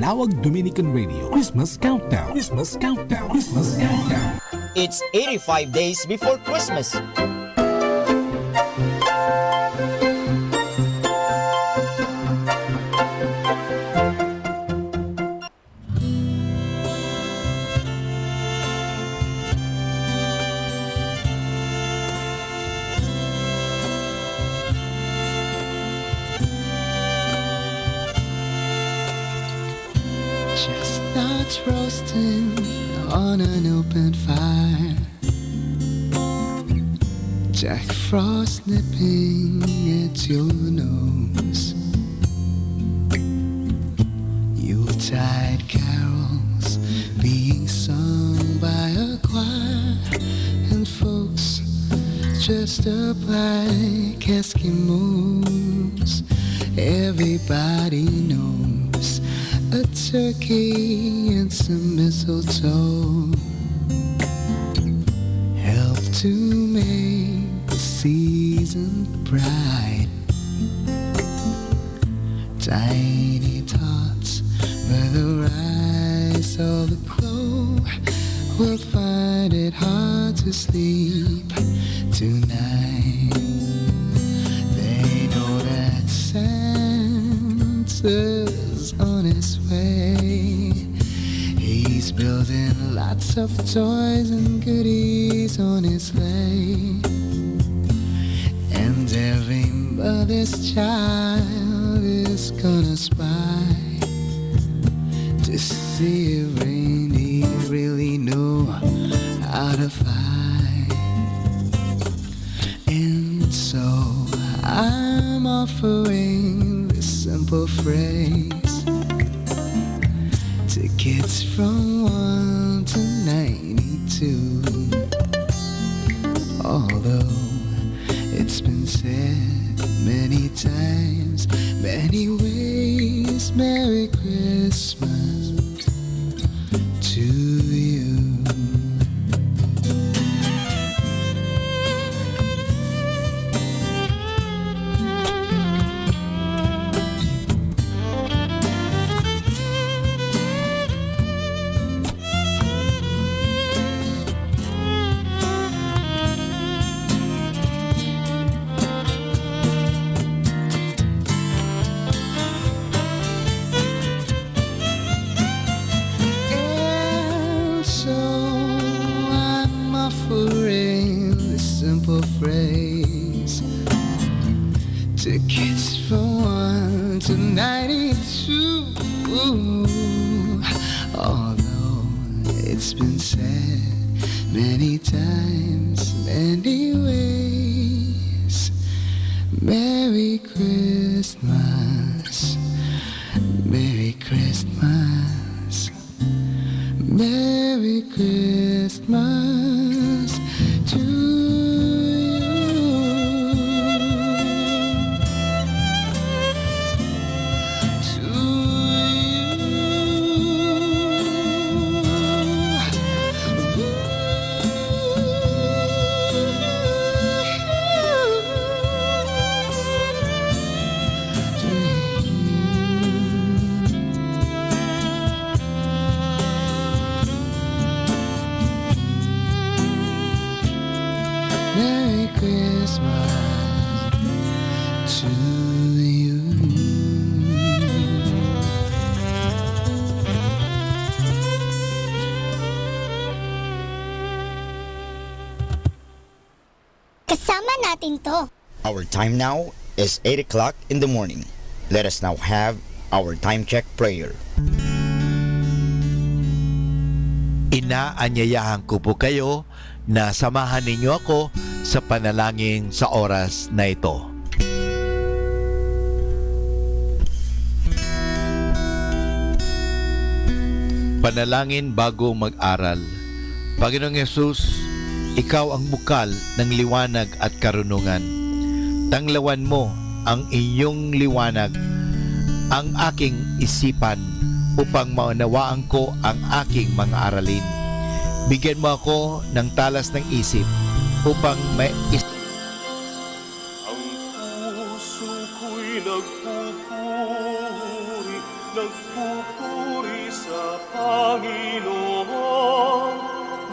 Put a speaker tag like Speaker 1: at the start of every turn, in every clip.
Speaker 1: Manaoag Dominican Radio Christmas Countdown. Christmas Countdown. Christmas Countdown.
Speaker 2: It's 85 days before Christmas.
Speaker 3: Chestnuts roasting on an open fire, Jack Frost nipping at your nose, Yuletide carols being sung by a choir, and folks dressed up like Eskimos. Everybody knows a turkey and some mistletoe help to make the season bright. Tiny tots by the rise of the glow will find it hard to sleep tonight. They know that Santa's on his way. He's building lots of toys and goodies on his sleigh, and every mother's child is gonna spy to see if reindeer really know how to fly. And so I'm offering this simple phrase to kids from 1 to 92. Although it's been said many times, many ways, Merry Christmas to you. Phrase to kids from 1 to 92. Although it's been said many times, many ways, Merry Christmas, Merry Christmas, Merry Christmas to Merry Christmas to you.
Speaker 4: Kasama natin to.
Speaker 2: Our time now is 8 o'clock in the morning. Let us now have our time check prayer.
Speaker 5: Inaanyayahan ko po kayo na samahan ninyo ako sa panalangin sa oras na ito. Panalangin bago mag-aral. Panginoong Yesus, Ikaw ang bukal ng liwanag at karunungan. Tanglawan mo ang iyong liwanag, ang aking isipan, upang maunawaan ko ang aking mga aralin. Bigyan mo ako ng talas ng isip upang may
Speaker 6: ang puso ko'y nagpupuri sa Panginoon,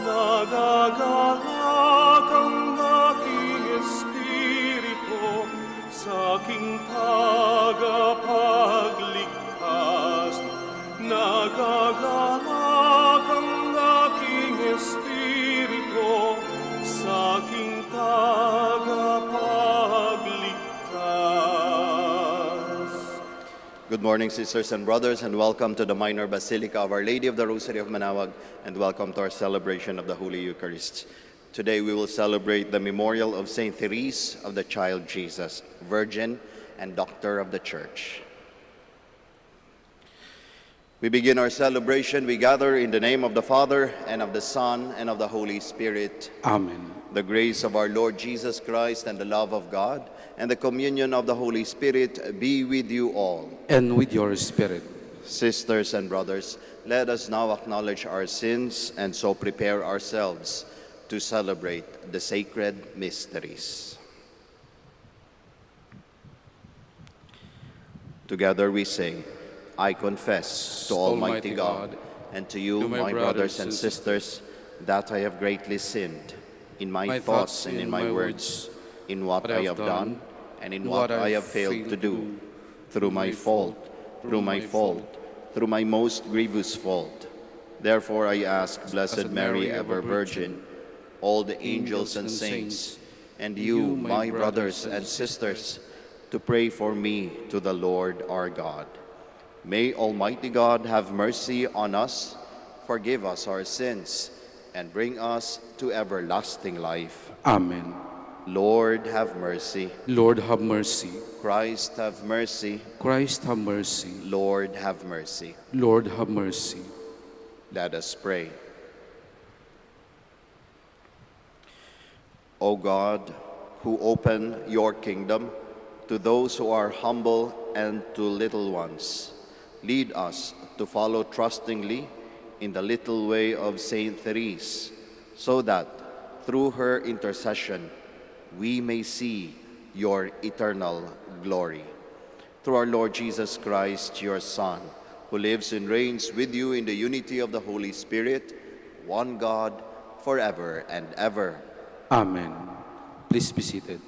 Speaker 6: nagagalak ang aking espiritu sa aking tagapagligtas. Nagagalak ang aking espiritu sa aking tagapagligtas.
Speaker 7: Good morning, sisters and brothers, and welcome to the Minor Basilica of Our Lady of the Rosary of Manaoag, and welcome to our celebration of the Holy Eucharist. Today we will celebrate the memorial of Saint Therese of the Child Jesus, Virgin and Doctor of the Church. We begin our celebration. We gather in the name of the Father, and of the Son, and of the Holy Spirit.
Speaker 8: Amen.
Speaker 7: The grace of our Lord Jesus Christ and the love of God and the communion of the Holy Spirit be with you all.
Speaker 8: And with your spirit.
Speaker 7: Sisters and brothers, let us now acknowledge our sins and so prepare ourselves to celebrate the sacred mysteries. Together we say, I confess to Almighty God and to you, my brothers and sisters, that I have greatly sinned in my thoughts and in my words, in what I have done and in what I have failed to do, through my fault, through my most grievous fault. Therefore I ask Blessed Mary, ever Virgin, all the angels and saints, and you, my brothers and sisters, to pray for me to the Lord our God. May Almighty God have mercy on us, forgive us our sins, and bring us to everlasting life.
Speaker 8: Amen.
Speaker 7: Lord, have mercy.
Speaker 8: Lord, have mercy.
Speaker 7: Christ, have mercy.
Speaker 8: Christ, have mercy.
Speaker 7: Lord, have mercy.
Speaker 8: Lord, have mercy.
Speaker 7: Let us pray. O God, who open your kingdom to those who are humble and to little ones, lead us to follow trustingly in the little way of Saint Therese, so that through her intercession we may see your eternal glory. Through our Lord Jesus Christ, your Son, who lives and reigns with you in the unity of the Holy Spirit, one God, forever and ever.
Speaker 8: Amen. Please be seated.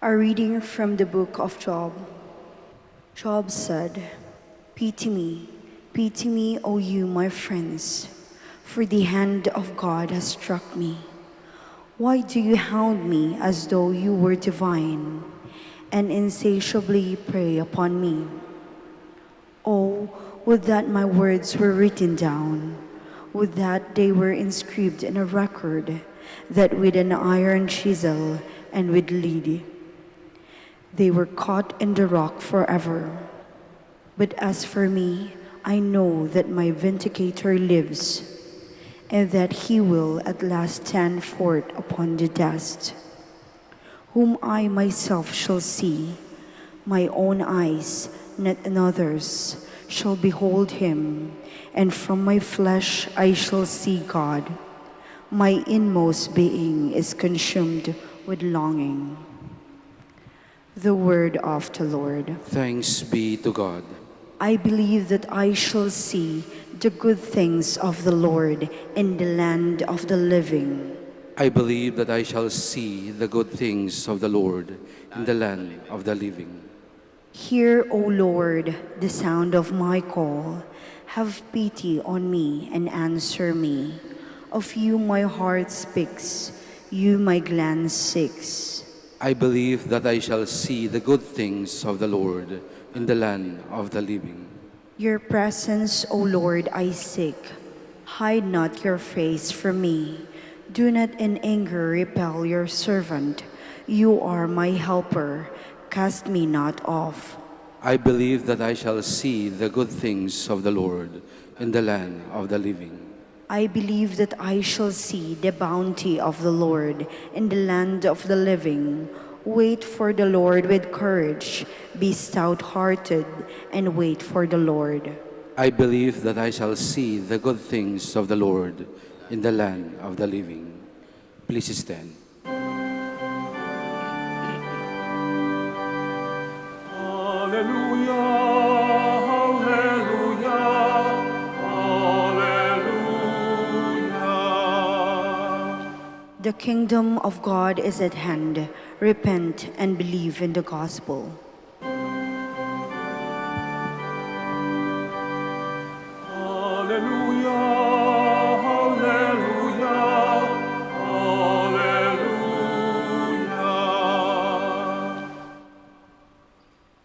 Speaker 9: A reading from the book of Job. Job said, pity me, O you, my friends, for the hand of God has struck me. Why do you hound me as though you were divine, and insatiably prey upon me? Oh, would that my words were written down, would that they were inscribed in a record, that with an iron chisel and with lead they were caught in the rock forever. But as for me, I know that my vindicator lives, and that he will at last stand forth upon the dust, whom I myself shall see, my own eyes, not another's, shall behold him, and from my flesh I shall see God. My inmost being is consumed with longing. The word of the Lord.
Speaker 8: Thanks be to God.
Speaker 9: I believe that I shall see the good things of the Lord in the land of the living.
Speaker 8: I believe that I shall see the good things of the Lord in the land of the living.
Speaker 9: Hear, O Lord, the sound of my call. Have pity on me and answer me. Of you my heart speaks, you my glance seeks.
Speaker 8: I believe that I shall see the good things of the Lord in the land of the living.
Speaker 9: Your presence, O Lord, I seek. Hide not your face from me. Do not in anger repel your servant. You are my helper. Cast me not off.
Speaker 8: I believe that I shall see the good things of the Lord in the land of the living.
Speaker 9: I believe that I shall see the bounty of the Lord in the land of the living. Wait for the Lord with courage. Be stout-hearted and wait for the Lord.
Speaker 8: I believe that I shall see the good things of the Lord in the land of the living. Please stand.
Speaker 6: Hallelujah.
Speaker 9: The kingdom of God is at hand. Repent and believe in the gospel.
Speaker 6: Hallelujah, hallelujah, hallelujah.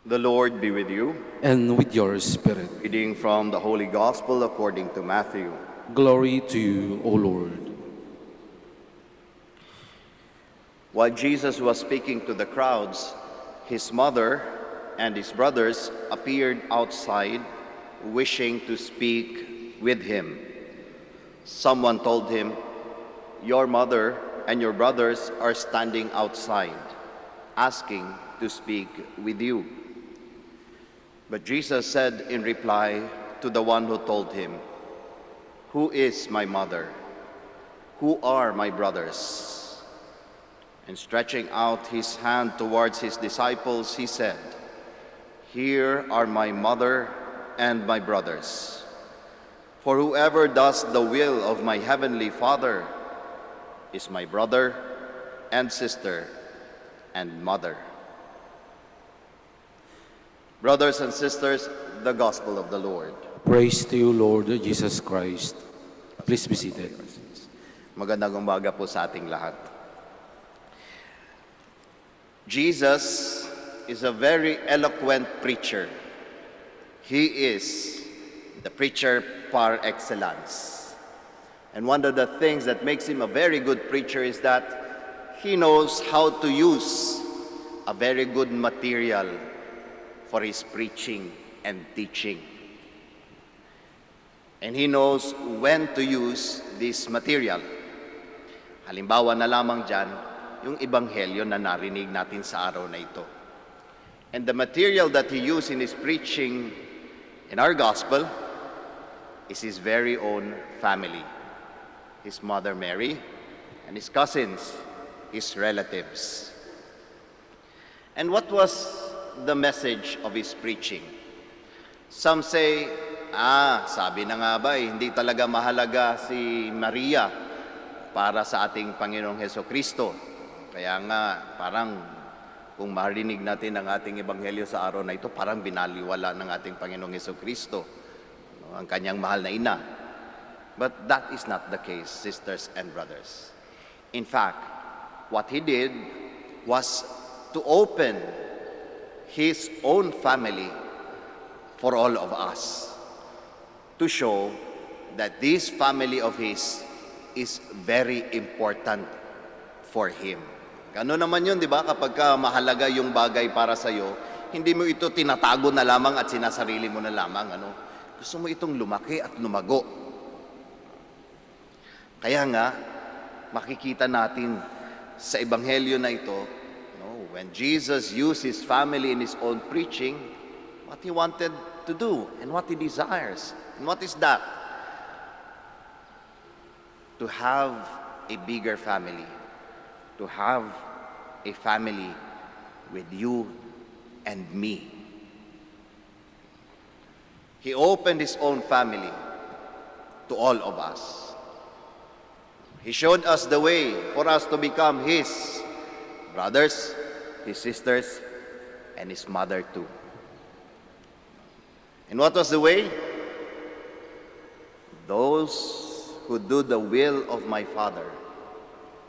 Speaker 7: The Lord be with you.
Speaker 8: And with your spirit.
Speaker 7: Reading from the Holy Gospel according to Matthew.
Speaker 8: Glory to you, O Lord.
Speaker 7: While Jesus was speaking to the crowds, his mother and his brothers appeared outside, wishing to speak with him. Someone told him, "Your mother and your brothers are standing outside, asking to speak with you." But Jesus said in reply to the one who told him, "Who is my mother? Who are my brothers?" And stretching out his hand towards his disciples, he said, "Here are my mother and my brothers. For whoever does the will of my heavenly Father is my brother and sister and mother." Brothers and sisters, the Gospel of the Lord.
Speaker 8: Praise to you, Lord Jesus Christ. Please be seated.
Speaker 7: Magandang umaga po sa ating lahat. Jesus is a very eloquent preacher. He is the preacher par excellence. And one of the things that makes him a very good preacher is that he knows how to use a very good material for his preaching and teaching. And he knows when to use this material. Halimbawa na lamang dyan, yung ebanghelyo na narinig natin sa araw na ito. And the material that he used in his preaching in our gospel is his very own family. His mother Mary and his cousins, his relatives. And what was the message of his preaching? Some say, sabi na nga ba, hindi talaga mahalaga si Maria para sa ating Panginoong Hesukristo. Kaya nga, parang kung marinig natin ang ating ebanghelyo sa araw na ito, parang binaliwala ng ating Panginoong Hesukristo, ang kanyang mahal na ina. But that is not the case, sisters and brothers. In fact, what he did was to open his own family for all of us, to show that this family of his is very important for him. Gano'n naman yun, di ba? Kapag ka mahalaga yung bagay para sa'yo, hindi mo ito tinatago na lamang at sinasarili mo na lamang. Gusto mo itong lumaki at lumago. Kaya nga, makikita natin sa ebanghelyo na ito, when Jesus used his family in his own preaching, what he wanted to do and what he desires. And what is that? To have a bigger family. To have a family with you and me. He opened his own family to all of us. He showed us the way for us to become his brothers, his sisters, and his mother too. And what was the way? Those who do the will of my Father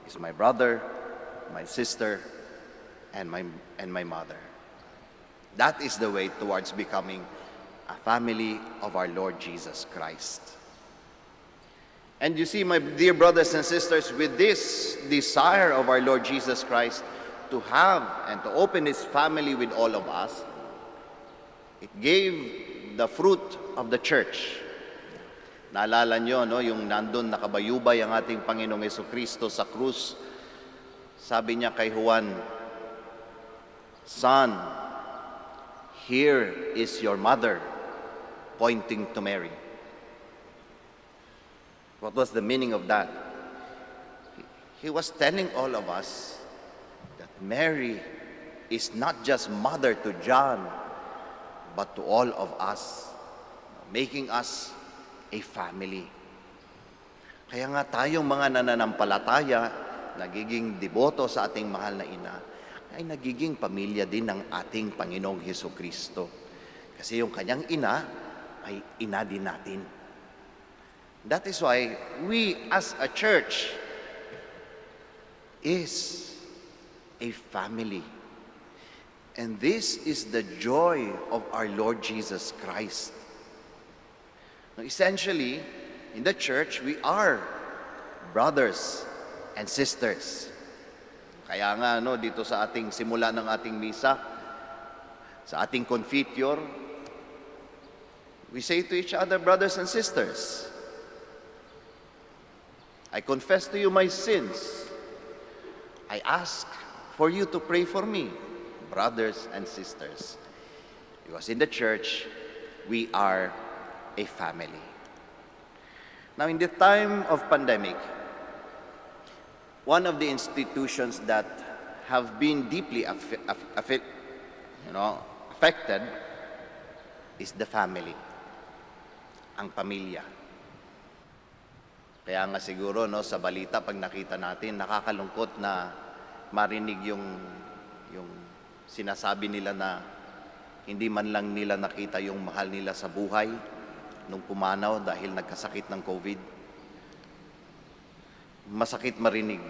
Speaker 7: is my brother, my sister, and my mother. That is the way towards becoming a family of our Lord Jesus Christ. And you see, my dear brothers and sisters, with this desire of our Lord Jesus Christ to have and to open his family with all of us, it gave the fruit of the church. Naalala nyo, yung nandun nakabayubay ang ating Panginoong Hesukristo sa krus. Sabi niya kay Juan, "Son, here is your mother," pointing to Mary. What was the meaning of that? He was telling all of us that Mary is not just mother to John, but to all of us, making us a family. Kaya nga tayong mga nananampalataya, nagiging deboto sa ating mahal na ina, ay nagiging pamilya din ng ating Panginoong Hesukristo. Kasi yung kanyang ina ay ina din natin. That is why we as a church is a family. And this is the joy of our Lord Jesus Christ. Now, essentially, in the church, we are brothers and sisters. Kaya nga, dito sa ating simula ng ating misa, sa ating confiteor, we say to each other, brothers and sisters, I confess to you my sins. I ask for you to pray for me, brothers and sisters. Because in the church, we are a family. Now, in the time of pandemic, one of the institutions that have been deeply affected is the family, ang pamilya. Kaya nga siguro sa balita pag nakita natin, nakakalungkot na marinig yung sinasabi nila na hindi man lang nila nakita yung mahal nila sa buhay nung pumanaw dahil nagkasakit ng COVID. Masakit marinig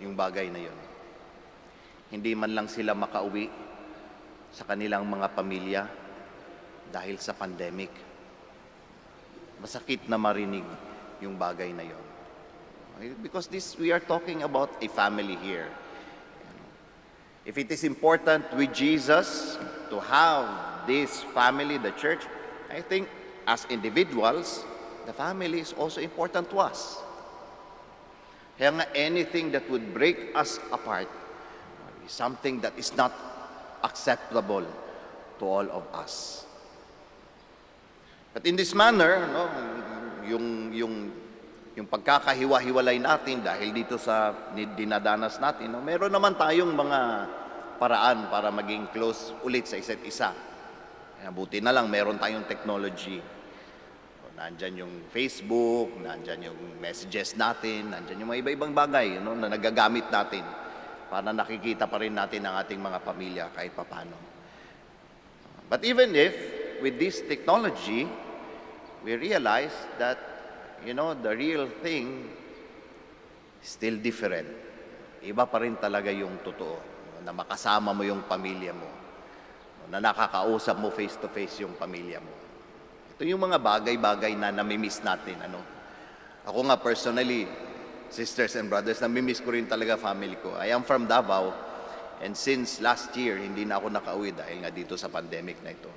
Speaker 7: yung bagay na yun. Hindi man lang sila makauwi sa kanilang mga pamilya dahil sa pandemic. Masakit na marinig yung bagay na yun. Because we are talking about a family here. If it is important with Jesus to have this family, the church, I think as individuals, the family is also important to us. Kaya nga anything that would break us apart is something that is not acceptable to all of us. But in this manner, yung pagkakahiwa-hiwalay natin dahil dito sa dinadanas natin, meron naman tayong mga paraan para maging close ulit sa isa't isa. Kaya buti na lang meron tayong technology. Nandyan yung Facebook, nandyan yung messages natin, nandyan yung mga iba-ibang bagay na nagagamit natin para nakikita pa rin natin ang ating mga pamilya kahit papano. But even if with this technology, we realize that the real thing is still different. Iba pa rin talaga yung totoo, na makasama mo yung pamilya mo, na nakakausap mo face-to-face yung pamilya mo. Ito yung mga bagay-bagay na namimiss natin. Ako nga personally, sisters and brothers, namimiss ko rin talaga family ko. I am from Davao, and since last year, hindi na ako nakauwi dahil nga dito sa pandemic na ito.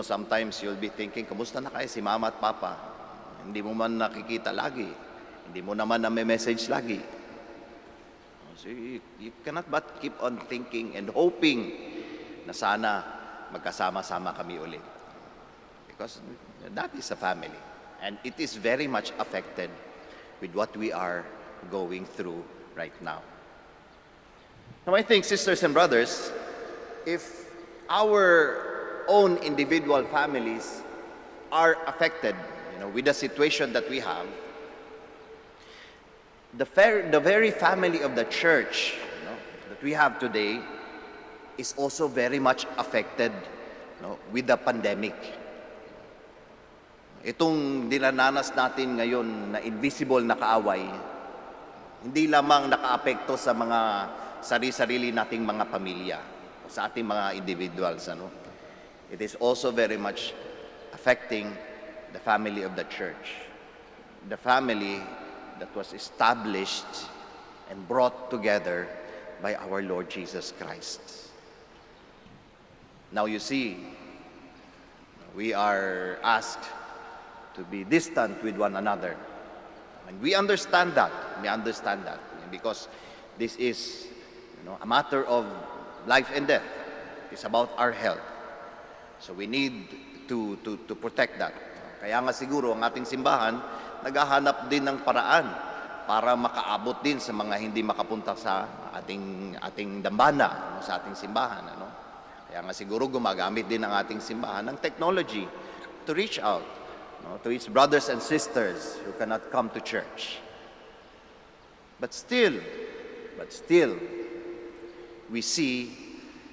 Speaker 7: Sometimes you'll be thinking, kamusta na kayo si mama at papa? Hindi mo man nakikita lagi. Hindi mo naman na may message lagi. So you cannot but keep on thinking and hoping na sana magkasama-sama kami ulit. Because that is a family. And it is very much affected with what we are going through right now. Now I think, sisters and brothers, if our own individual families are affected with the situation that we have, the very family of the church that we have today is also very much affected with the pandemic. Itong dinananas natin ngayon na invisible na kaaway, hindi lamang nakaapekto sa mga sarili-sarili nating mga pamilya, sa ating mga individuals. It is also very much affecting the family of the church. The family that was established and brought together by our Lord Jesus Christ. Now you see, we are asked to be distant with one another. And we understand that. We understand that. Because this is a matter of life and death. It's about our health. So we need to protect that. Kaya nga siguro ang ating simbahan naghahanap din ng paraan para makaabot din sa mga hindi makapunta sa ating dambana, sa ating simbahan. Kaya nga siguro gumagamit din ang ating simbahan ng technology to reach out to its brothers and sisters who cannot come to church. But still, we see,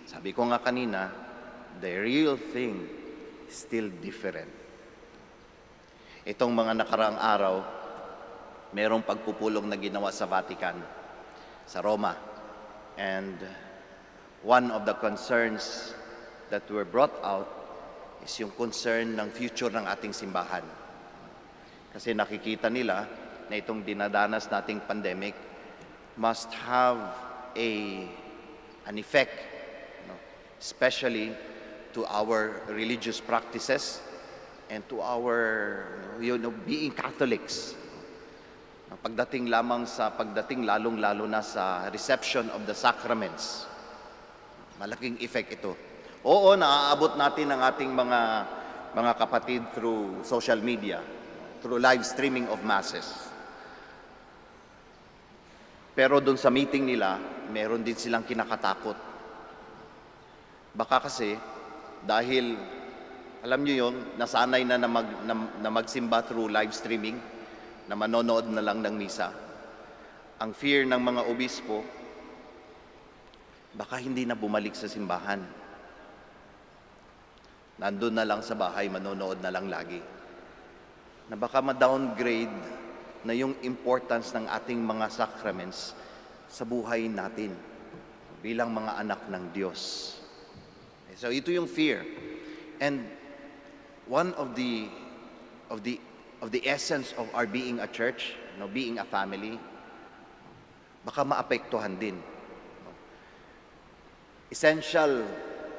Speaker 7: sabi ko nga kanina, the real thing is still different. Itong mga nakaraang araw, merong pagpupulong na ginawa sa Vatican, sa Roma. And one of the concerns that were brought out is yung concern ng future ng ating simbahan. Kasi nakikita nila na itong dinadanas nating pandemic must have an effect, especially to our religious practices and to our being Catholics. Pagdating lalong-lalo na sa reception of the sacraments, malaking effect ito. Oo, naaabot natin ang ating mga kapatid through social media, through live streaming of masses. Pero doon sa meeting nila, meron din silang kinakatakot. Baka kasi, dahil, alam nyo yun, nasanay na magsimba through live streaming, na manonood na lang ng misa. Ang fear ng mga obispo, baka hindi na bumalik sa simbahan. Nandun na lang sa bahay, manonood na lang lagi. Na baka ma-downgrade na yung importance ng ating mga sacraments sa buhay natin bilang mga anak ng Diyos. So ito yung fear. And one of the essence of our being a church, being a family, baka maapektuhan din. Essential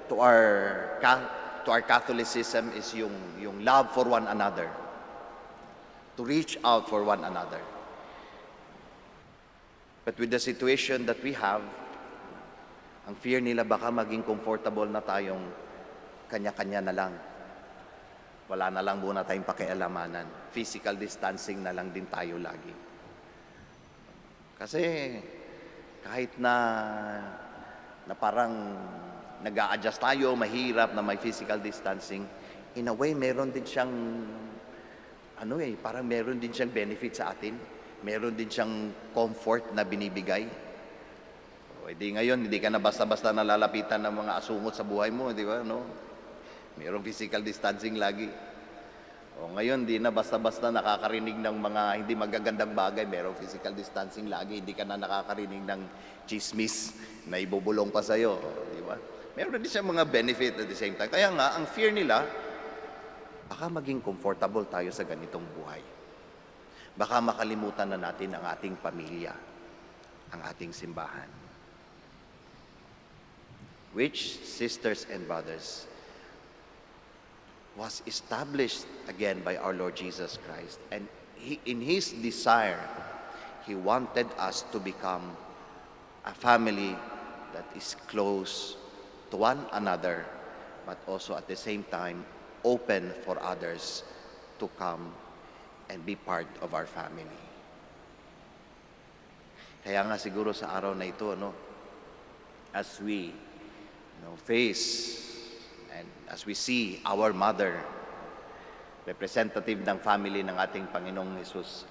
Speaker 7: to our Catholicism is yung love for one another, to reach out for one another. But with the situation that we have, ang fear nila baka maging comfortable na tayong kanya-kanya na lang. Wala na lang muna tayong pakialamanan. Physical distancing na lang din tayo lagi. Kasi kahit na parang nag-a-adjust tayo, mahirap na may physical distancing, in a way, meron din siyang, parang meron din siyang benefit sa atin. Meron din siyang comfort na binibigay. O, di ngayon, hindi ka na basta-basta nalalapitan ng mga asungot sa buhay mo, di ba? No? Mayroong physical distancing lagi. O ngayon, di na basta-basta nakakarinig ng mga hindi magagandang bagay. Mayroong physical distancing lagi. Hindi ka na nakakarinig ng chismis na ibubulong pa sa'yo. Di ba? Meron din siya mga benefit at the same time. Kaya nga, ang fear nila, baka maging comfortable tayo sa ganitong buhay. Baka makalimutan na natin ang ating pamilya, ang ating simbahan. Which, sisters and brothers, was established again by our Lord Jesus Christ. And in His desire, He wanted us to become a family that is close to one another, but also at the same time, open for others to come and be part of our family. Kaya nga siguro sa araw na ito, as we face and as we see our mother, representative ng family ng ating Panginoong Jesus,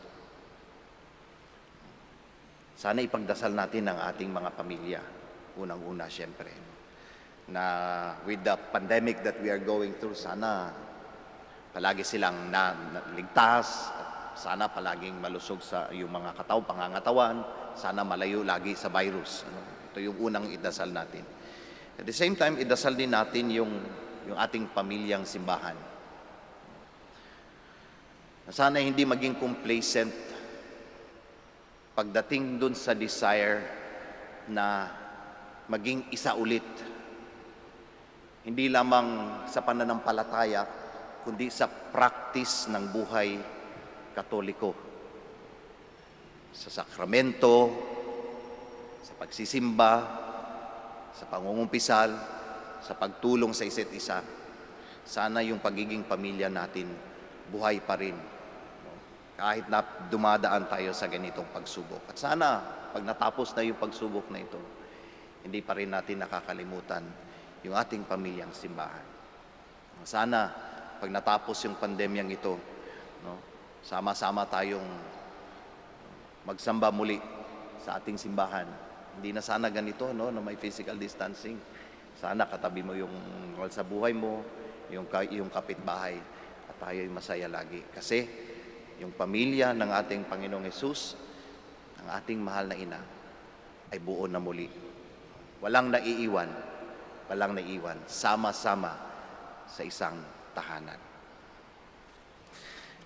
Speaker 7: sana ipagdasal natin ang ating mga pamilya. Unang-una, siyempre, na with the pandemic that we are going through, sana palagi silang ligtas, at sana palaging malusog sa iyong mga pangangatawan, sana malayo lagi sa virus. Ito yung unang idasal natin. At the same time, idasal din natin yung ating pamilyang simbahan. Sana hindi maging complacent pagdating dun sa desire na maging isa ulit. Hindi lamang sa pananampalataya, kundi sa practice ng buhay Katoliko. Sa sakramento, sa pagsisimba, sa pangungumpisal, sa pagtulong sa isa't isa. Sana yung pagiging pamilya natin buhay pa rin. Kahit na dumadaan tayo sa ganitong pagsubok. At sana, pag natapos na yung pagsubok na ito, hindi pa rin natin nakakalimutan yung ating pamilyang simbahan. Sana, pag natapos yung pandemyang ito, sama-sama tayong magsamba muli sa ating simbahan. Hindi na sana ganito, no, na may physical distancing. Sana katabi mo yung sa buhay mo, yung kapitbahay, at tayo'y masaya lagi. Kasi yung pamilya ng ating Panginoong Hesus, ang ating mahal na ina, ay buo na muli. Walang naiiwan, sama-sama sa isang tahanan.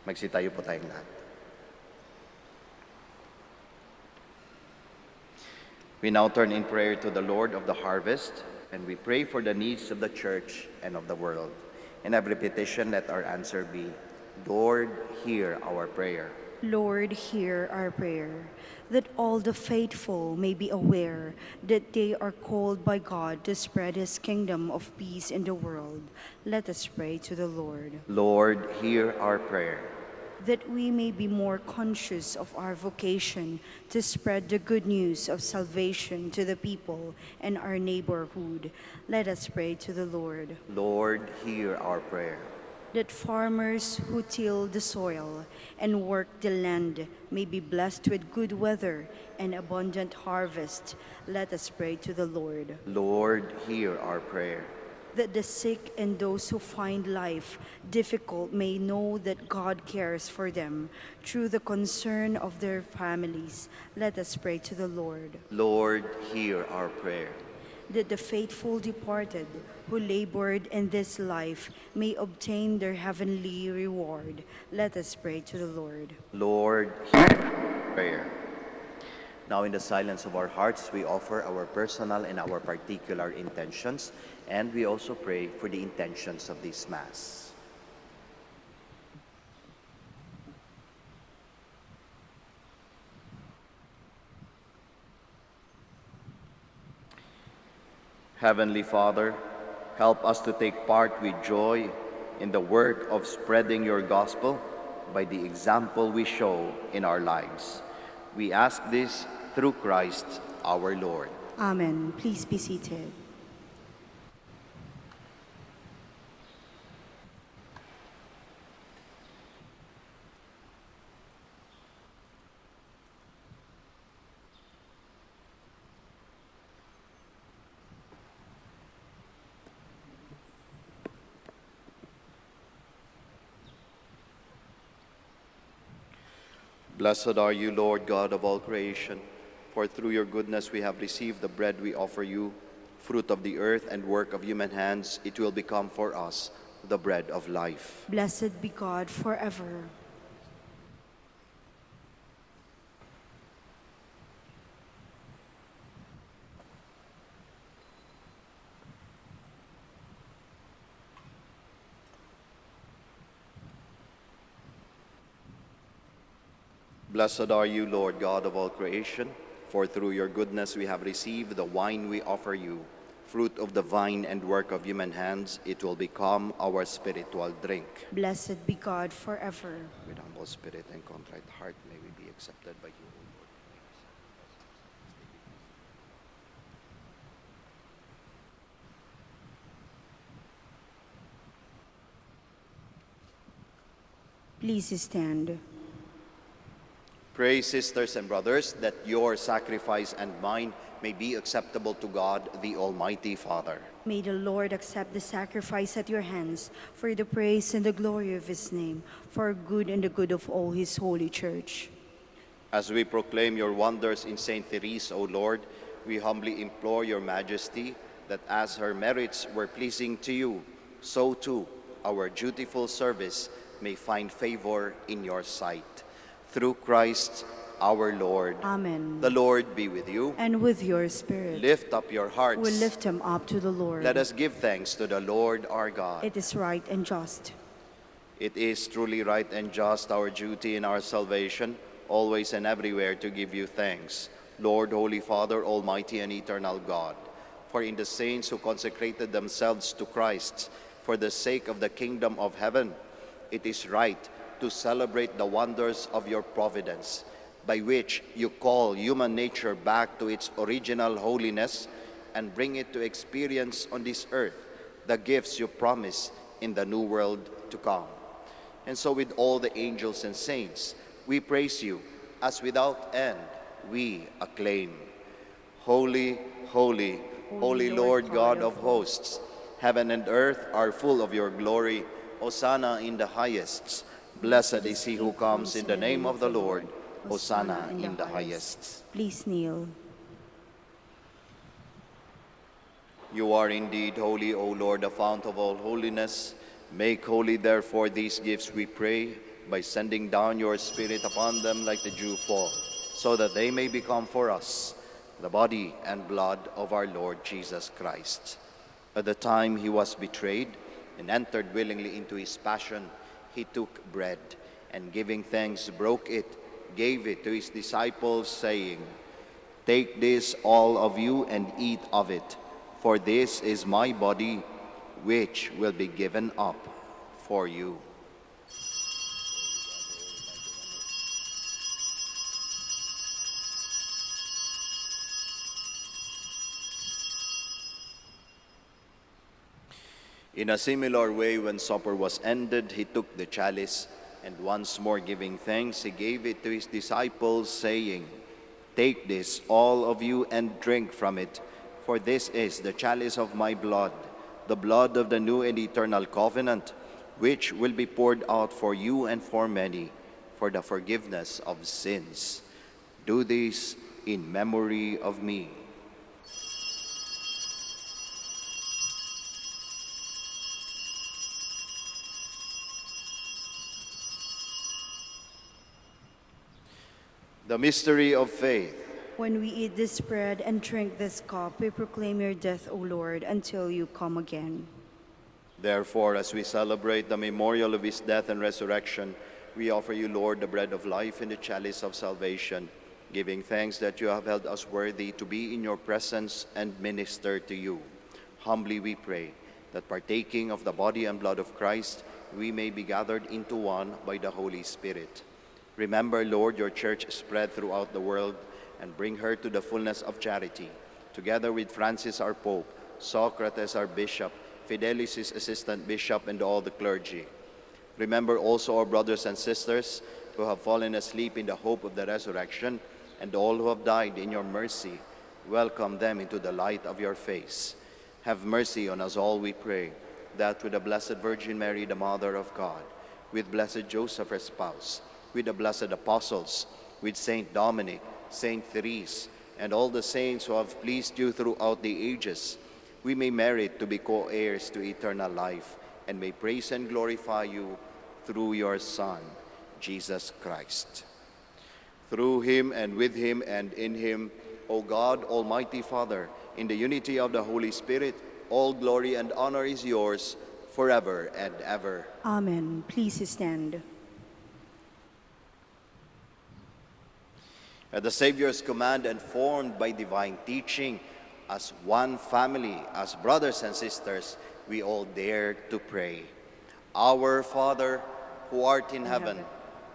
Speaker 7: Magsitayo po tayong lahat. We now turn in prayer to the Lord of the harvest, and we pray for the needs of the church and of the world. In every petition, let our answer be, Lord, hear our prayer.
Speaker 9: Lord, hear our prayer, that all the faithful may be aware that they are called by God to spread His kingdom of peace in the world. Let us pray to the Lord.
Speaker 7: Lord, hear our prayer.
Speaker 9: That we may be more conscious of our vocation to spread the good news of salvation to the people and our neighborhood. Let us pray to the Lord.
Speaker 7: Lord, hear our prayer.
Speaker 9: That farmers who till the soil and work the land may be blessed with good weather and abundant harvest. Let us pray to the Lord.
Speaker 7: Lord, hear our prayer.
Speaker 9: That the sick and those who find life difficult may know that God cares for them through the concern of their families. Let us pray to the Lord.
Speaker 7: Lord, hear our prayer.
Speaker 9: That the faithful departed who labored in this life may obtain their heavenly reward. Let us pray to the Lord.
Speaker 7: Lord, hear our prayer. Now in the silence of our hearts, we offer our personal and our particular intentions, and we also pray for the intentions of this Mass. Heavenly Father, help us to take part with joy in the work of spreading your gospel by the example we show in our lives. We ask this through Christ our Lord.
Speaker 9: Amen. Please be seated.
Speaker 7: Blessed are you, Lord God of all creation, for through your goodness we have received the bread we offer you, fruit of the earth and work of human hands. It will become for us the bread of life.
Speaker 9: Blessed be God forever.
Speaker 7: Blessed are you, Lord God of all creation, for through your goodness we have received the wine we offer you, fruit of the vine and work of human hands. It will become our spiritual drink.
Speaker 9: Blessed be God forever.
Speaker 7: With humble spirit and contrite heart, may we be accepted by you, O Lord.
Speaker 9: Please stand.
Speaker 7: Pray, sisters and brothers, that your sacrifice and mine may be acceptable to God, the Almighty Father.
Speaker 9: May the Lord accept the sacrifice at your hands for the praise and the glory of his name, for good and the good of all his holy church.
Speaker 7: As we proclaim your wonders in Saint Therese, O Lord, we humbly implore your majesty that as her merits were pleasing to you, so too our dutiful service may find favor in your sight. Through Christ our Lord.
Speaker 9: Amen.
Speaker 7: The Lord be with you.
Speaker 9: And with your spirit.
Speaker 7: Lift up your hearts.
Speaker 9: We lift them up to the Lord.
Speaker 7: Let us give thanks to the Lord our God.
Speaker 9: It is right and just.
Speaker 7: It is truly right and just, our duty in our salvation, always and everywhere to give you thanks, Lord, Holy Father, Almighty and eternal God. For in the saints who consecrated themselves to Christ for the sake of the kingdom of heaven, it is right to celebrate the wonders of your providence, by which you call human nature back to its original holiness and bring it to experience on this earth the gifts you promise in the new world to come. And so with all the angels and saints, we praise you as without end we acclaim. Holy, holy, holy Lord God of hosts, heaven and earth are full of your glory. Hosanna in the highest. Blessed is he who comes in the name of the Lord. Hosanna in the highest.
Speaker 9: Please kneel.
Speaker 7: You are indeed holy, O Lord, the fount of all holiness. Make holy, therefore, these gifts, we pray, by sending down your Spirit upon them like the dew fall, so that they may become for us the body and blood of our Lord Jesus Christ. At the time he was betrayed and entered willingly into his passion, he took bread, and giving thanks, broke it, gave it to his disciples, saying, "Take this, all of you, and eat of it, for this is my body, which will be given up for you." In a similar way, when supper was ended, he took the chalice, and once more giving thanks, he gave it to his disciples, saying, "Take this, all of you, and drink from it, for this is the chalice of my blood, the blood of the new and eternal covenant, which will be poured out for you and for many, for the forgiveness of sins. Do this in memory of me." The mystery of faith.
Speaker 9: When we eat this bread and drink this cup, we proclaim your death, O Lord, until you come again.
Speaker 7: Therefore, as we celebrate the memorial of his death and resurrection, we offer you, Lord, the bread of life and the chalice of salvation, giving thanks that you have held us worthy to be in your presence and minister to you. Humbly we pray that partaking of the body and blood of Christ, we may be gathered into one by the Holy Spirit. Remember, Lord, your church spread throughout the world, and bring her to the fullness of charity, together with Francis our Pope, Socrates our Bishop, Fidelis his assistant bishop, and all the clergy. Remember also our brothers and sisters who have fallen asleep in the hope of the resurrection, and all who have died in your mercy. Welcome them into the light of your face. Have mercy on us all, we pray, that with the Blessed Virgin Mary, the Mother of God, with blessed Joseph, her spouse, with the blessed apostles, with Saint Dominic, Saint Therese, and all the saints who have pleased you throughout the ages, we may merit to be co-heirs to eternal life, and may praise and glorify you through your Son, Jesus Christ. Through him, and with him, and in him, O God, Almighty Father, in the unity of the Holy Spirit, all glory and honor is yours forever and ever.
Speaker 9: Amen. Please stand.
Speaker 7: At the Savior's command and formed by divine teaching, as one family, as brothers and sisters, we all dare to pray. Our Father, who art in heaven,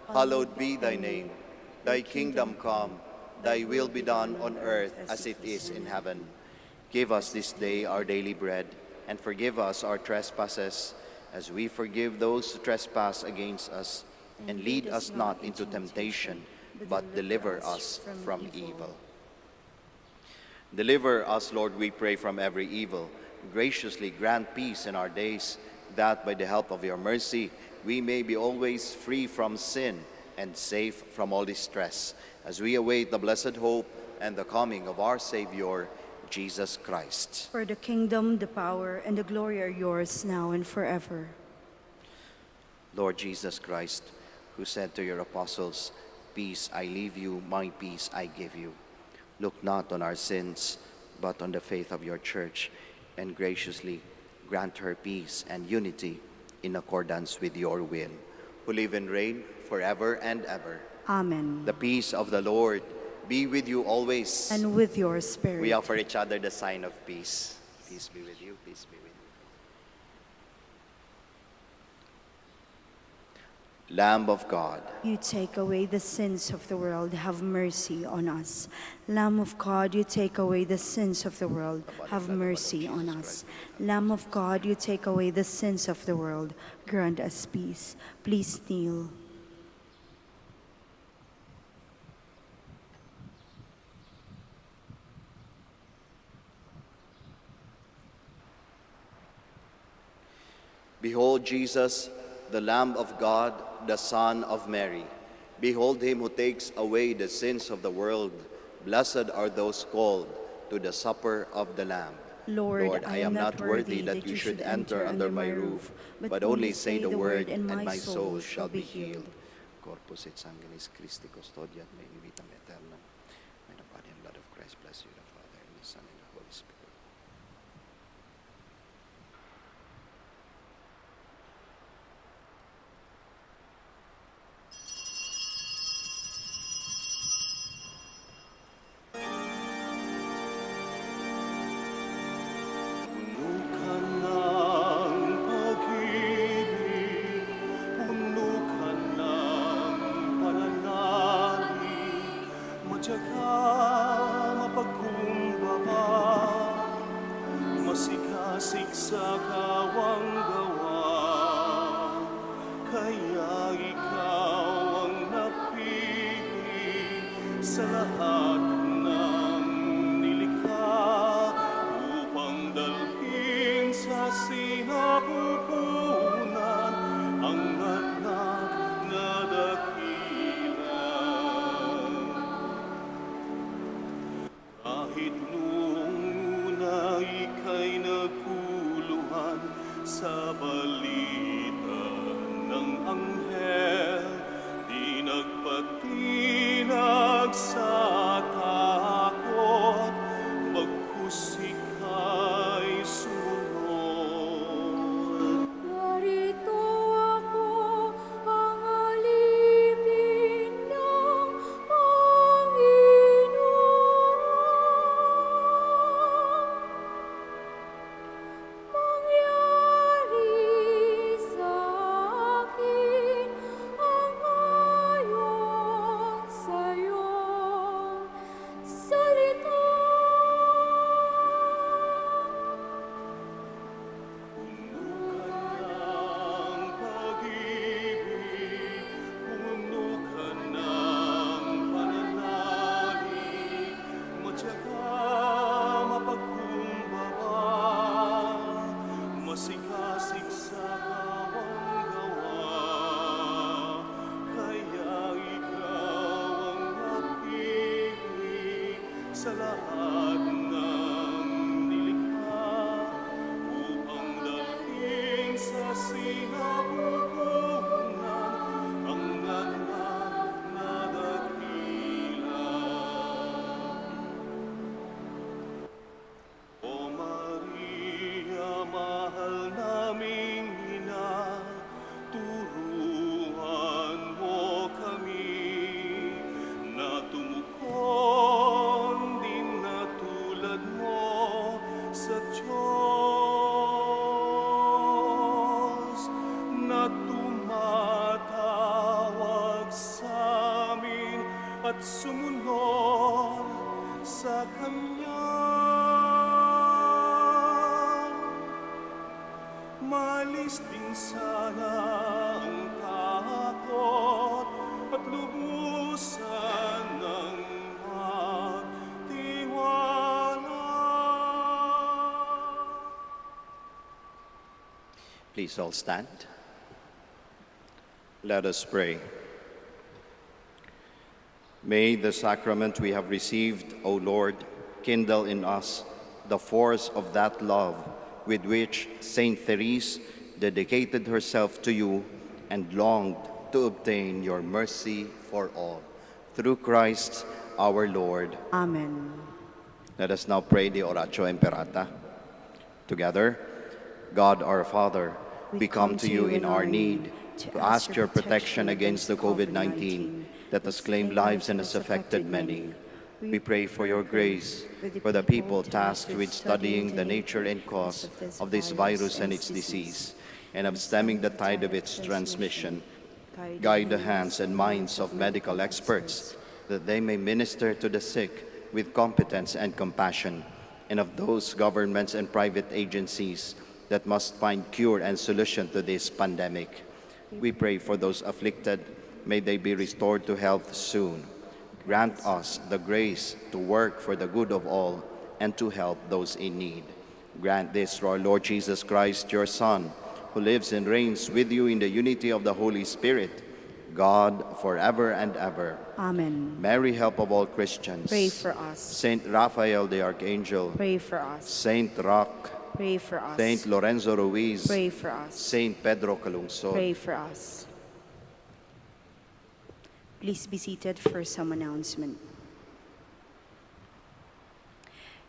Speaker 7: hallowed be thy name. Thy kingdom come, thy will be done on earth as it is in heaven. Give us this day our daily bread, and forgive us our trespasses, as we forgive those who trespass against us. And lead us not into temptation, but deliver us from evil. Deliver us, Lord, we pray, from every evil. Graciously grant peace in our days, that by the help of your mercy, we may be always free from sin and safe from all distress, as we await the blessed hope and the coming of our Savior, Jesus Christ.
Speaker 9: For the kingdom, the power, and the glory are yours now and forever.
Speaker 7: Lord Jesus Christ, who said to your apostles, "Peace I leave you, my peace I give you," look not on our sins, but on the faith of your church, and graciously grant her peace and unity in accordance with your will, who live and reign forever and ever.
Speaker 9: Amen.
Speaker 7: The peace of the Lord be with you always.
Speaker 9: And with your spirit.
Speaker 7: We offer each other the sign of peace. Peace be with you, peace be with you. Lamb of God,
Speaker 9: You take away the sins of the world, have mercy on us. Lamb of God, you take away the sins of the world, have mercy on us. Lamb of God, you take away the sins of the world, grant us peace. Please kneel.
Speaker 7: Behold Jesus, the Lamb of God, the Son of Mary. Behold him who takes away the sins of the world. Blessed are those called to the supper of the Lamb.
Speaker 9: Lord,
Speaker 7: I am not worthy that you should enter under my roof, but only say the word, and my soul shall be healed. Corpus et sanguinis Christi custodiat me in vitam aeternam. May the body and blood of Christ bless you, the Father, and the Son, and the Holy Spirit. Puno ka ng pag-ibig, puno ka ng pananalig, matyaga, mapagkumbaba, masikasik sa kawang gawa. Kaya ikaw ang napili sa lahat ng nilikha upang dalhin sa sinapupunan ang anak na dakila. Kahit noong una ika'y nagkuluhan sa balita ng anghel, di nagpatinag sa takot, bagkus ika'y sumunod.
Speaker 10: Narito ako, ang alipin ng Panginoon. Mangyari sa akin ang ayon sa iyong salita.
Speaker 7: Puno ka ng pag-ibig, puno ka ng pananalig, matyaga, mapagkumbaba, masikasik sa kawang gawa. Kaya ikaw ang napili sa lahat ng nilikha upang dalhin sa sinapupunan ang anak na dakila. O Maria, mahal naming ina, turuan mo kami na tumukon din na tulad mo sa Diyos, na tumatawag sa amin at sumunod sa Kanya. Malis din sana ang takot at lubusan ng magtiwala. Please all stand. Let us pray. May the sacrament we have received, O Lord, kindle in us the force of that love with which Saint Therese dedicated herself to you and longed to obtain your mercy for all. Through Christ our Lord.
Speaker 9: Amen.
Speaker 7: Let us now pray the Oratio Imperata. Together, God our Father, we come to you in our need to ask your protection against the COVID-19 that has claimed lives and has affected many. We pray for your grace for the people tasked with studying the nature and cause of this virus and its disease, and of stemming the tide of its transmission. Guide the hands and minds of medical experts, that they may minister to the sick with competence and compassion, and of those governments and private agencies that must find cure and solution to this pandemic. We pray for those afflicted, may they be restored to health soon. Grant us the grace to work for the good of all and to help those in need. Grant this through our Lord Jesus Christ, your Son, who lives and reigns with you in the unity of the Holy Spirit, God, forever and ever.
Speaker 9: Amen.
Speaker 7: Mary, help of all Christians.
Speaker 9: Pray for us.
Speaker 7: Saint Raphael the Archangel.
Speaker 9: Pray for us.
Speaker 7: Saint Roch.
Speaker 9: Pray for us.
Speaker 7: Saint Lorenzo Ruiz.
Speaker 9: Pray for us.
Speaker 7: Saint Pedro Calungsod.
Speaker 9: Pray for us. Please be seated for some announcement.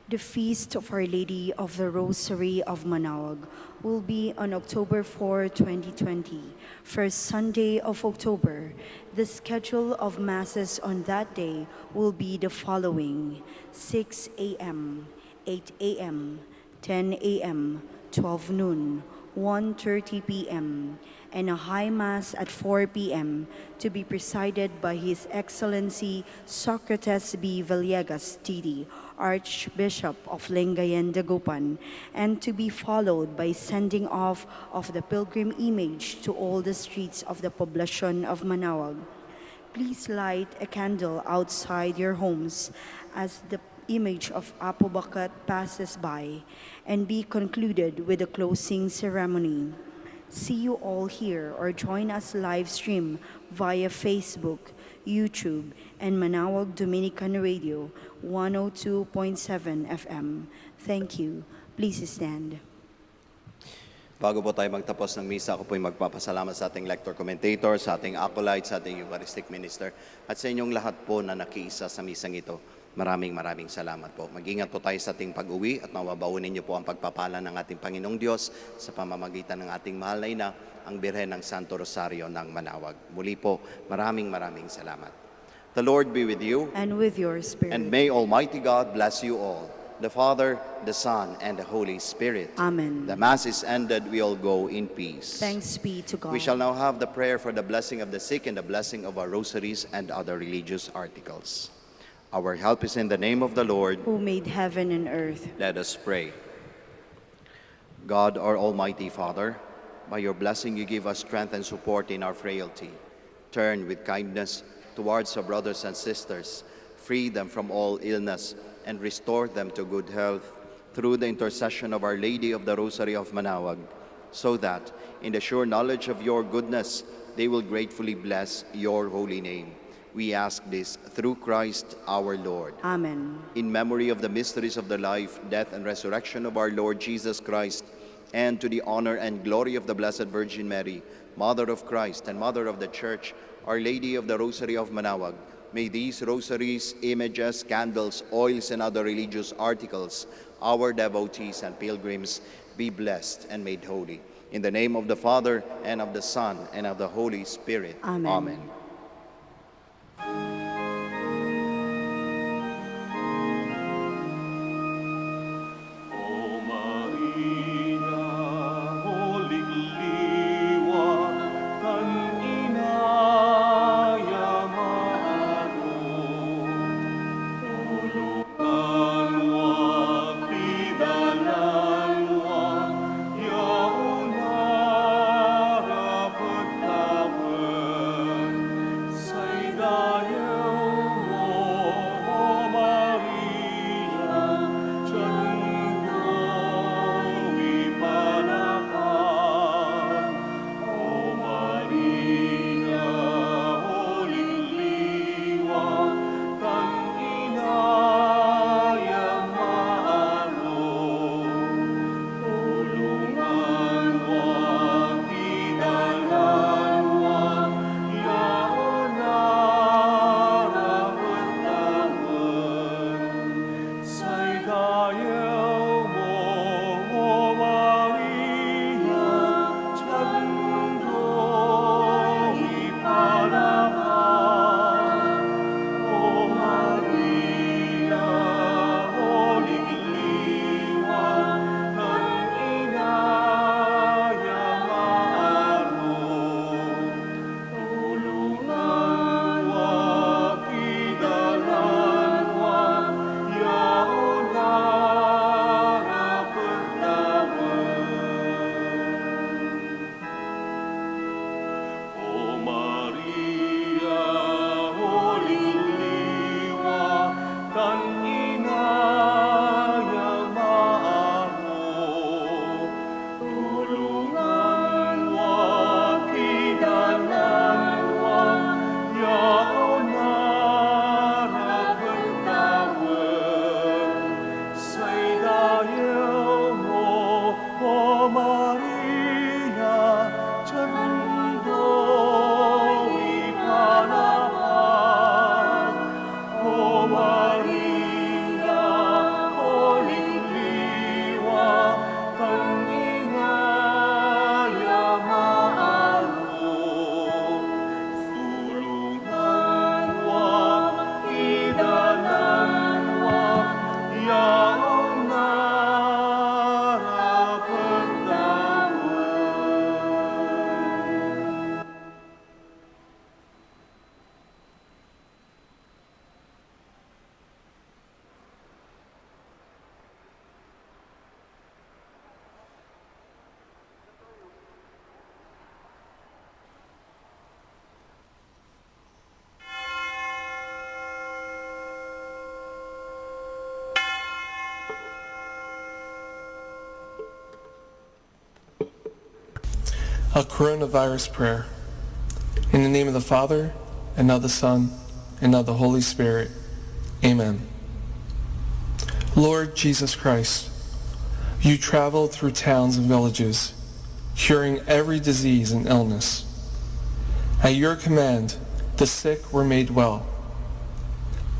Speaker 9: The Feast of Our Lady of the Rosary of Manaoag will be on October 4, 2020, first Sunday of October. The schedule of Masses on that day will be the following: 6 a.m., 8 a.m., 10 a.m., 12 noon, 1:30 p.m., and a High Mass at 4 p.m. to be presided by His Excellency Socrates B. Villegas, TD, Archbishop of Lingayen, Dagupan, and to be followed by sending off of the pilgrim image to all the streets of the poblacion of Manaoag. Please light a candle outside your homes as the image of Apo Bakat passes by and be concluded with a closing ceremony. See you all here or join us live stream via Facebook, YouTube, and Manaoag Dominican Radio 102.7 FM. Thank you. Please stand.
Speaker 7: Bago po tayo magtapos ng misa, ako po'y magpapasalamat sa ating lector commentator, sa ating acolyte, sa ating Eucharistic minister, at sa inyong lahat po na nakiisa sa misang ito. Maraming salamat po. Mag-ingat po tayo sa ating pag-uwi at mababaunin niyo po ang pagpapala ng ating Panginoong Diyos sa pamamagitan ng ating mahal na ina, ang Birhen ng Santo Rosario ng Manaoag. Muli po, maraming salamat. The Lord be with you.
Speaker 9: And with your spirit.
Speaker 7: And may Almighty God bless you all, the Father, the Son, and the Holy Spirit.
Speaker 9: Amen.
Speaker 7: The Mass is ended. We all go in peace.
Speaker 9: Thanks be to God.
Speaker 7: We shall now have the prayer for the blessing of the sick and the blessing of our rosaries and other religious articles. Our help is in the name of the Lord,
Speaker 9: who made heaven and earth.
Speaker 7: Let us pray. God, our Almighty Father, by your blessing you give us strength and support in our frailty. Turn with kindness towards our brothers and sisters, free them from all illness, and restore them to good health through the intercession of Our Lady of the Rosary of Manaoag, so that, in the sure knowledge of your goodness, they will gratefully bless your holy name. We ask this through Christ our Lord.
Speaker 9: Amen.
Speaker 7: In memory of the mysteries of the life, death, and resurrection of our Lord Jesus Christ, and to the honor and glory of the Blessed Virgin Mary, Mother of Christ and Mother of the Church, Our Lady of the Rosary of Manaoag, may these rosaries, images, candles, oils, and other religious articles, our devotees and pilgrims, be blessed and made holy. In the name of the Father, and of the Son, and of the Holy Spirit.
Speaker 9: Amen.
Speaker 7: Amen.
Speaker 6: O Maria, holy liwa, kan inayamano, tulukan wa, pidalan wa, yauna rapatapan,
Speaker 11: A coronavirus prayer. In the name of the Father, and of the Son, and of the Holy Spirit. Amen. Lord Jesus Christ, you traveled through towns and villages, curing every disease and illness. At your command, the sick were made well.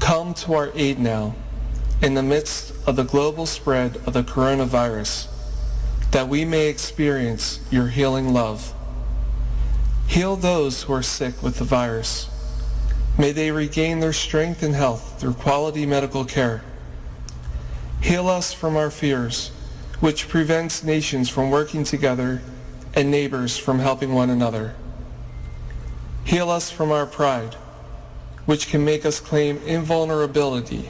Speaker 11: Come to our aid now, in the midst of the global spread of the coronavirus, that we may experience your healing love. Heal those who are sick with the virus. May they regain their strength and health through quality medical care. Heal us from our fears, which prevents nations from working together and neighbors from helping one another. Heal us from our pride, which can make us claim invulnerability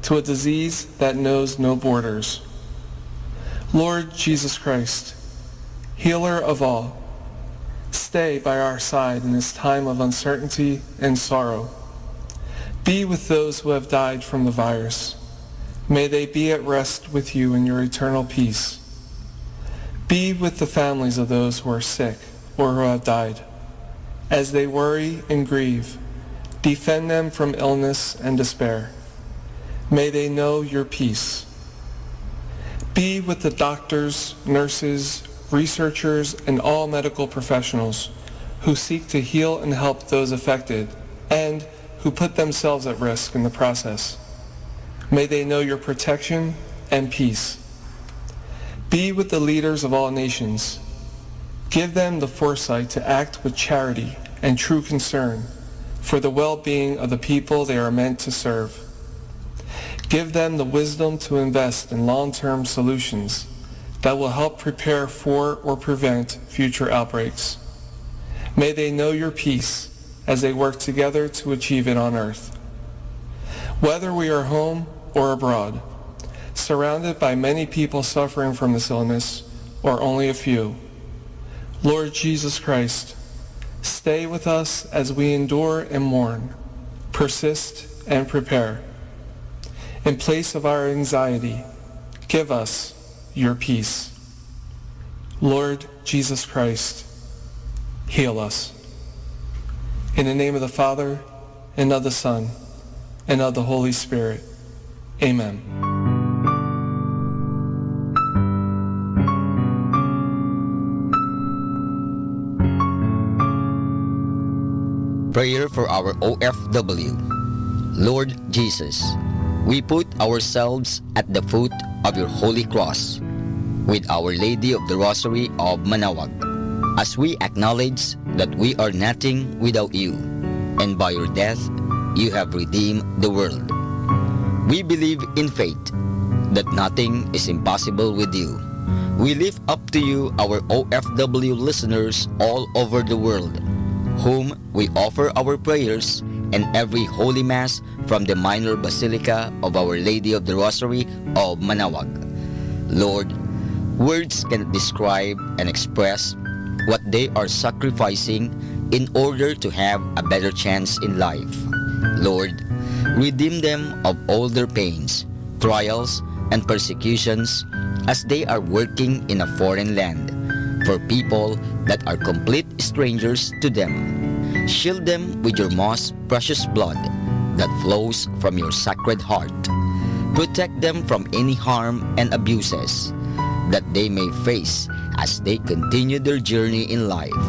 Speaker 11: to a disease that knows no borders. Lord Jesus Christ, healer of all, stay by our side in this time of uncertainty and sorrow. Be with those who have died from the virus. May they be at rest with you in your eternal peace. Be with the families of those who are sick or who have died. As they worry and grieve, defend them from illness and despair. May they know your peace. Be with the doctors, nurses, researchers, and all medical professionals who seek to heal and help those affected and who put themselves at risk in the process. May they know your protection and peace. Be with the leaders of all nations. Give them the foresight to act with charity and true concern for the well-being of the people they are meant to serve. Give them the wisdom to invest in long-term solutions that will help prepare for or prevent future outbreaks. May they know your peace as they work together to achieve it on earth. Whether we are home or abroad, surrounded by many people suffering from this illness, or only a few, Lord Jesus Christ, stay with us as we endure and mourn, persist and prepare. In place of our anxiety, give us your peace. Lord Jesus Christ, heal us. In the name of the Father, and of the Son, and of the Holy Spirit. Amen.
Speaker 2: Prayer for our OFW. Lord Jesus, we put ourselves at the foot of your holy cross with Our Lady of the Rosary of Manaoag, as we acknowledge that we are nothing without you, and by your death you have redeemed the world. We believe in faith that nothing is impossible with you. We lift up to you our OFW listeners all over the world, whom we offer our prayers and every Holy Mass from the Minor Basilica of Our Lady of the Rosary of Manaoag. Lord, words cannot describe and express what they are sacrificing in order to have a better chance in life. Lord, redeem them of all their pains, trials, and persecutions as they are working in a foreign land for people that are complete strangers to them. Shield them with your most precious blood that flows from your sacred heart. Protect them from any harm and abuses that they may face as they continue their journey in life.